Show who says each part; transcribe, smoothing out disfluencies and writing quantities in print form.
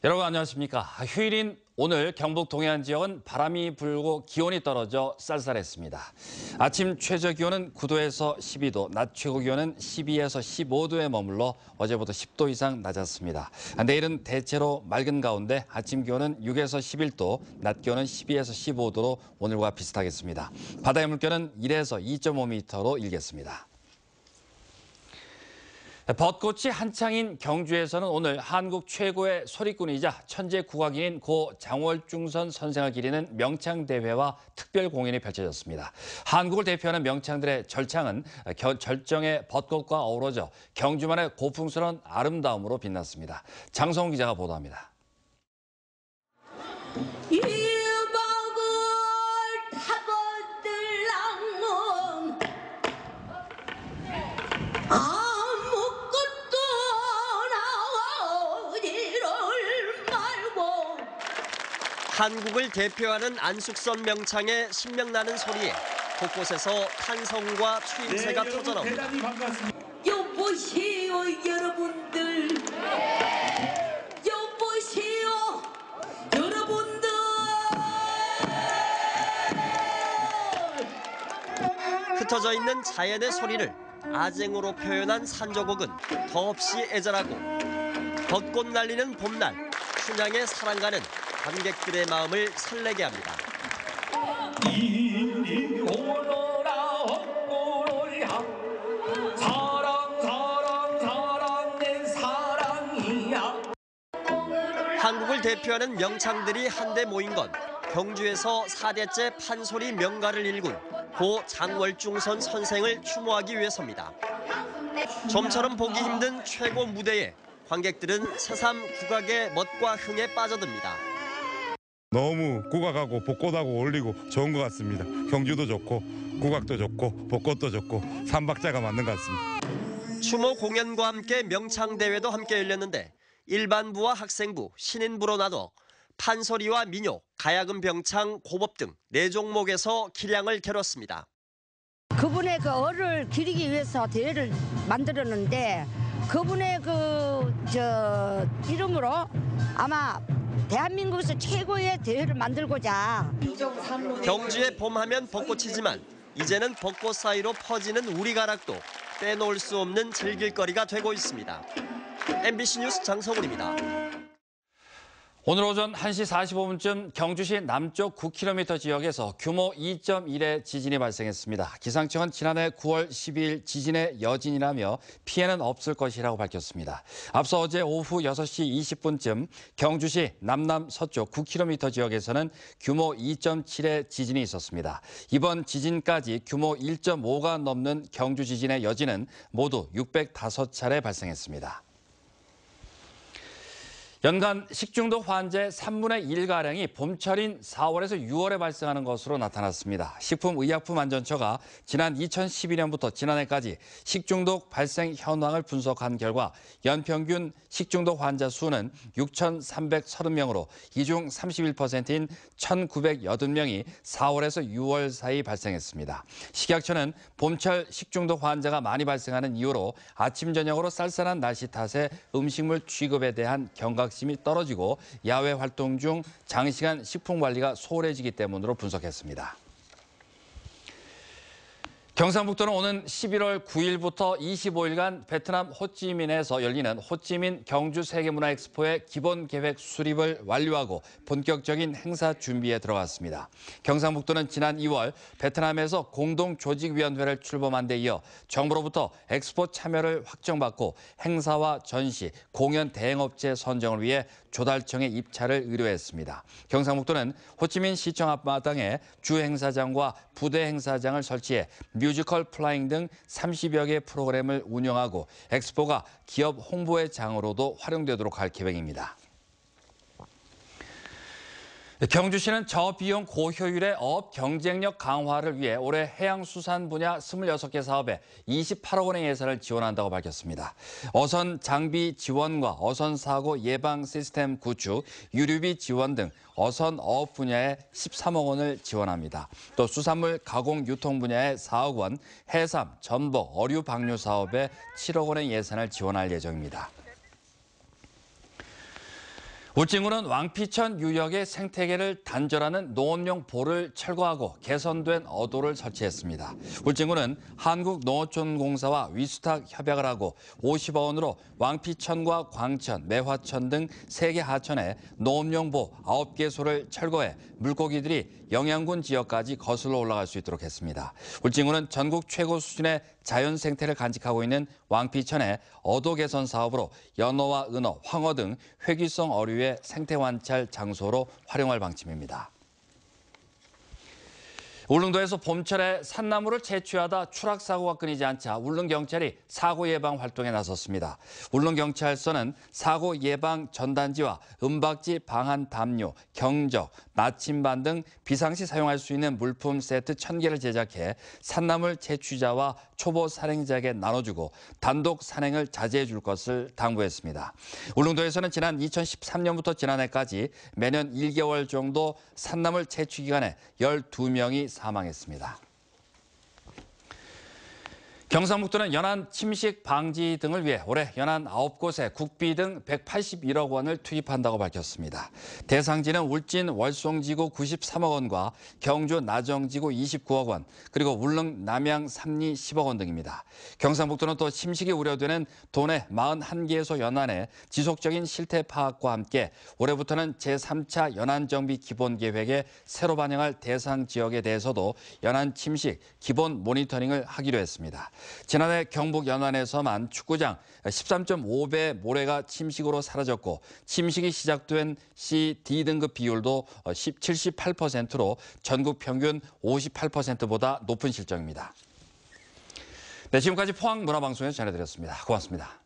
Speaker 1: 여러분 안녕하십니까. 휴일인 오늘 경북 동해안 지역은 바람이 불고 기온이 떨어져 쌀쌀했습니다. 아침 최저 기온은 9도에서 12도, 낮 최고 기온은 12에서 15도에 머물러 어제보다 10도 이상 낮았습니다. 내일은 대체로 맑은 가운데 아침 기온은 6에서 11도, 낮 기온은 12에서 15도로 오늘과 비슷하겠습니다. 바다의 물결은 1에서 2.5m로 일겠습니다. 벚꽃이 한창인 경주에서는 오늘 한국 최고의 소리꾼이자 천재 국악인인 고 장월중선 선생을 기리는 명창대회와 특별 공연이 펼쳐졌습니다. 한국을 대표하는 명창들의 절창은 절정의 벚꽃과 어우러져 경주만의 고풍스러운 아름다움으로 빛났습니다. 장성훈 기자가 보도합니다.
Speaker 2: 한국을 대표하는 안숙선 명창의 신명나는 소리에 곳곳에서 탄성과 추임새가 터져나옵니다.
Speaker 3: 여보세요 여러분들, 여보세요 여러분들.
Speaker 2: 흩어져 있는 자연의 소리를 아쟁으로 표현한 산조곡은 더없이 애절하고 벚꽃 날리는 봄날 춘향의 사랑가는 관객들의 마음을 설레게 합니다.
Speaker 4: 이리 오너라 벚꽃을 향 사랑 사랑 사랑 내 사랑이야.
Speaker 2: 한국을 대표하는 명창들이 한데 모인 건 경주에서 4대째 판소리 명가를 일군 고 장월중선 선생을 추모하기 위해서입니다. 좀처럼 보기 힘든 최고 무대에 관객들은 새삼 국악의 멋과 흥에 빠져듭니다.
Speaker 5: 너무 국악하고 벚꽃하고 어울리고 좋은 것 같습니다. 경주도 좋고 국악도 좋고 벚꽃도 좋고 삼박자가 맞는 것 같습니다.
Speaker 2: 추모 공연과 함께 명창대회도 함께 열렸는데 일반부와 학생부, 신인부로 나눠 판소리와 민요, 가야금 병창, 고법 등 4종목에서 기량을 겨뤘습니다.
Speaker 6: 그분의 그 얼을 기리기 위해서 대회를 만들었는데 그분의 이름으로 아마 대한민국에서 최고의 대회를 만들고자.
Speaker 2: 경주의 봄하면 벚꽃이지만 이제는 벚꽃 사이로 퍼지는 우리가락도 빼놓을 수 없는 즐길거리가 되고 있습니다. MBC 뉴스 장성훈입니다.
Speaker 1: 오늘 오전 1시 45분쯤 경주시 남쪽 9km 지역에서 규모 2.1의 지진이 발생했습니다. 기상청은 지난해 9월 12일 지진의 여진이라며 피해는 없을 것이라고 밝혔습니다. 앞서 어제 오후 6시 20분쯤 경주시 남남서쪽 9km 지역에서는 규모 2.7의 지진이 있었습니다. 이번 지진까지 규모 1.5가 넘는 경주 지진의 여진은 모두 605차례 발생했습니다. 연간 식중독 환자의 3분의 1가량이 봄철인 4월에서 6월에 발생하는 것으로 나타났습니다. 식품의약품안전처가 지난 2012년부터 지난해까지 식중독 발생 현황을 분석한 결과 연평균 식중독 환자 수는 6,330명으로 이 중 31%인 1,980명이 4월에서 6월 사이 발생했습니다. 식약처는 봄철 식중독 환자가 많이 발생하는 이유로 아침 저녁으로 쌀쌀한 날씨 탓에 음식물 취급에 대한 경각심이 떨어지고 야외 활동 중 장시간 식품 관리가 소홀해지기 때문으로 분석했습니다. 경상북도는 오는 11월 9일부터 25일간 베트남 호찌민에서 열리는 호찌민 경주 세계문화 엑스포의 기본 계획 수립을 완료하고 본격적인 행사 준비에 들어갔습니다. 경상북도는 지난 2월 베트남에서 공동조직위원회를 출범한 데 이어 정부로부터 엑스포 참여를 확정받고 행사와 전시, 공연 대행업체 선정을 위해 조달청에 입찰을 의뢰했습니다. 경상북도는 호찌민 시청 앞마당에 주 행사장과 부대 행사장을 설치해 뮤지컬 플라잉 등 30여 개 프로그램을 운영하고 엑스포가 기업 홍보의 장으로도 활용되도록 할 계획입니다. 경주시는 저비용 고효율의 어업 경쟁력 강화를 위해 올해 해양수산 분야 26개 사업에 28억 원의 예산을 지원한다고 밝혔습니다. 어선 장비 지원과 어선 사고 예방 시스템 구축, 유류비 지원 등 어선 어업 분야에 13억 원을 지원합니다. 또 수산물 가공 유통 분야에 4억 원, 해삼, 전복, 어류 방류 사업에 7억 원의 예산을 지원할 예정입니다. 울진군은 왕피천 유역의 생태계를 단절하는 농업용 보를 철거하고 개선된 어도를 설치했습니다. 울진군은 한국농어촌공사와 위수탁 협약을 하고 50억 원으로 왕피천과 광천, 매화천 등 3개 하천에 농업용 보 9개소를 철거해 물고기들이 영양군 지역까지 거슬러 올라갈 수 있도록 했습니다. 울진군은 전국 최고 수준의 자연 생태를 간직하고 있는 왕피천의 어도 개선 사업으로 연어와 은어, 황어 등 회귀성 어류의 생태 관찰 장소로 활용할 방침입니다. 울릉도에서 봄철에 산나물을 채취하다 추락 사고가 끊이지 않자 울릉경찰이 사고 예방 활동에 나섰습니다. 울릉경찰서는 사고 예방 전단지와 은박지 방한 담요, 경적, 나침반 등 비상시 사용할 수 있는 물품 세트 1000개를 제작해 산나물 채취자와 초보 산행자에게 나눠주고 단독 산행을 자제해 줄 것을 당부했습니다. 울릉도에서는 지난 2013년부터 지난해까지 매년 1개월 정도 산나물 채취 기간에 12명이 사망했습니다. 경상북도는 연안 침식 방지 등을 위해 올해 연안 9곳에 국비 등 181억 원을 투입한다고 밝혔습니다. 대상지는 울진 월송지구 93억 원과 경주 나정지구 29억 원, 그리고 울릉 남양 삼리 10억 원 등입니다. 경상북도는 또 침식이 우려되는 도내 41개소 연안의 지속적인 실태 파악과 함께 올해부터는 제3차 연안정비 기본계획에 새로 반영할 대상 지역에 대해서도 연안 침식 기본 모니터링을 하기로 했습니다. 지난해 경북 연안에서만 축구장 13.5배 모래가 침식으로 사라졌고 침식이 시작된 시 D등급 비율도 78%로 전국 평균 58%보다 높은 실정입니다. 네, 지금까지 포항문화방송에서 전해드렸습니다. 고맙습니다.